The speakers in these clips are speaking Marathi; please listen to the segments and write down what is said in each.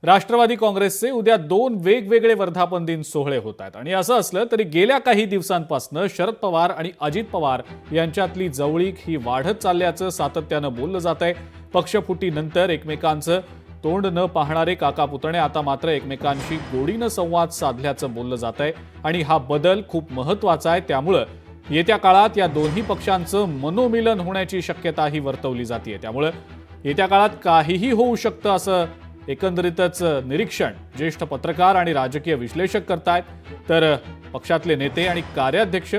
राष्ट्रवादी काँग्रेसचे उद्या 2 वेगवेगळे वर्धापन दिन सोहळे होत आहेत आणि असं असलं तरी गेल्या काही दिवसांपासून शरद पवार आणि अजित पवार यांच्यातली जवळीक ही वाढत चालल्याचं सातत्यानं बोललं जात आहे। पक्षफुटीनंतर एकमेकांचं तोंड न पाहणारे काका पुतणे आता मात्र एकमेकांशी गोडीनं संवाद साधल्याचं बोललं जात आहे आणि हा बदल खूप महत्त्वाचा आहे। त्यामुळे येत्या काळात या दोन्ही पक्षांचं मनोमिलन होण्याची शक्यताही वर्तवली जाते। त्यामुळे येत्या काळात काहीही होऊ शकतं असं एकंदरीतच निरीक्षण ज्येष्ठ पत्रकार आणि राजकीय विश्लेषक करतायत। तर पक्षातले नेते आणि कार्याध्यक्ष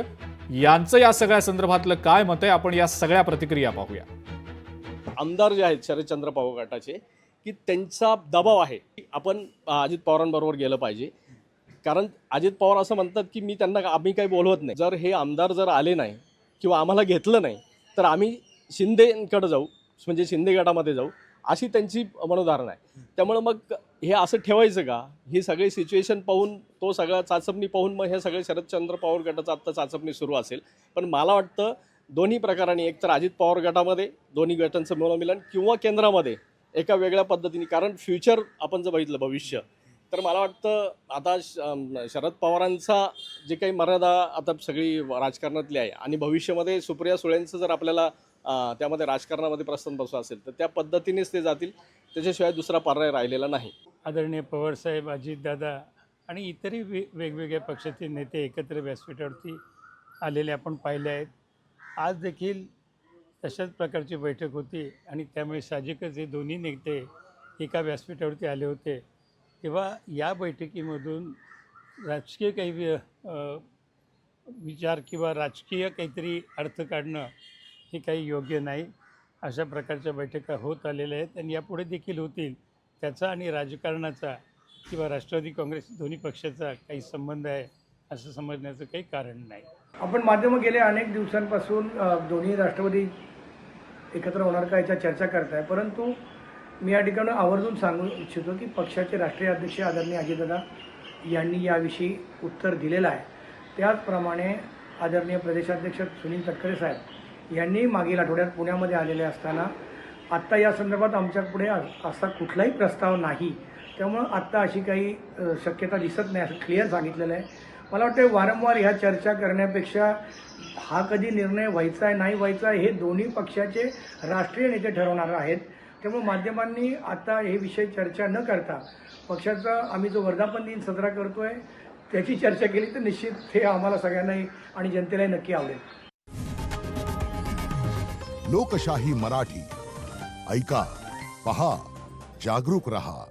यांचं या सगळ्या संदर्भातलं काय मत आहे, आपण या सगळ्या प्रतिक्रिया पाहूया। आमदार जे आहेत शरदचंद्र पवार गटाचे की त्यांचा दबाव आहे की आपण अजित पवारांबरोबर गेलं पाहिजे, कारण अजित पवार असं म्हणतात की आम्ही काही बोलवत नाही, जर हे आमदार जर आले नाही किंवा आम्हाला घेतलं नाही तर आम्ही शिंदेकडे जाऊ, म्हणजे शिंदे गटामध्ये जाऊ, अशी त्यांची मनोधारणा आहे। त्यामुळे मग हे असं ठेवायचं का, ही सगळी सिच्युएशन पाहून, तो सगळा चाचपणी पाहून मग हे सगळे शरदचंद्र पवार गटाचं आत्ता चाचपणी सुरू असेल। पण मला वाटतं दोन्ही प्रकारांनी, एक तर अजित पवार गटामध्ये दोन्ही गटांचं मनोमिलन किंवा केंद्रामध्ये एका वेगळ्या पद्धतीने, कारण फ्युचर आपण जर बघितलं भविष्य, तर मला वाटतं आता शरद पवारांचा जे काही मर्यादा आता सगळी राजकारणातली आहे आणि भविष्यामध्ये सुप्रिया सुळेंचं जर आपल्याला त्यामध्ये राजकारणामध्ये प्रस्थान बसू असेल तर त्या पद्धतीनेच ते जातील, त्याच्याशिवाय दुसरा पर्याय राहिलेला नाही। आदरणीय पवारसाहेब, अजितदादा आणि इतरही वेगवेगळ्या पक्षाचे नेते एकत्र व्यासपीठावरती आलेले आपण पाहिले आहेत। आज देखील तशाच प्रकारची बैठक होती आणि त्यामुळे साहजिकच हे दोन्ही नेते एका व्यासपीठावरती आले होते। तेव्हा या बैठकीमधून राजकीय काही विचार किंवा राजकीय काहीतरी अर्थ काढणं हे काही योग्य नाही। अशा प्रकारच्या बैठका होत आलेल्या आहेत आणि यापुढे देखील होतील। त्याचा आणि राजकारणाचा किंवा राष्ट्रवादी काँग्रेस दोन्ही पक्षाचा काही संबंध आहे असं समजण्याचं काही कारण नाही। आपण माध्यमं गेल्या अनेक दिवसांपासून दोन्ही राष्ट्रवादी एकत्र होणार का याच्या चर्चा करताय, परंतु मी या ठिकाणी आवर्जून सांगू इच्छितो की पक्षाचे राष्ट्रीय अध्यक्ष आदरणीय अजितदादा यांनी याविषयी उत्तर दिलेलं आहे। त्याचप्रमाणे आदरणीय प्रदेशाध्यक्ष सुनील तटकरे साहेब यांनी मागील आठवड्यात पुण्यामध्ये आलेले असताना आत्ता या संदर्भात आमच्यापुढे असा कुठलाही प्रस्ताव नाही, त्यामुळं आत्ता अशी काही शक्यता दिसत नाही असं क्लिअर सांगितलेलं आहे। मला वाटतं वारंवार ह्या चर्चा करण्यापेक्षा हा कधी निर्णय व्हायचा आहे नाही व्हायचा आहे हे दोन्ही पक्षाचे राष्ट्रीय नेते ठरवणार आहेत। त्यामुळे माध्यमांनी आता हे विषय चर्चा न करता पक्षाचा आम्ही जो वर्धापन दिन साजरा करतोय त्याची चर्चा केली तर निश्चित हे आम्हाला सगळ्यांनाही आणि जनतेलाही नक्की आवडेल। लोकशाही मराठी ऐका, पहा, जागरूक रहा।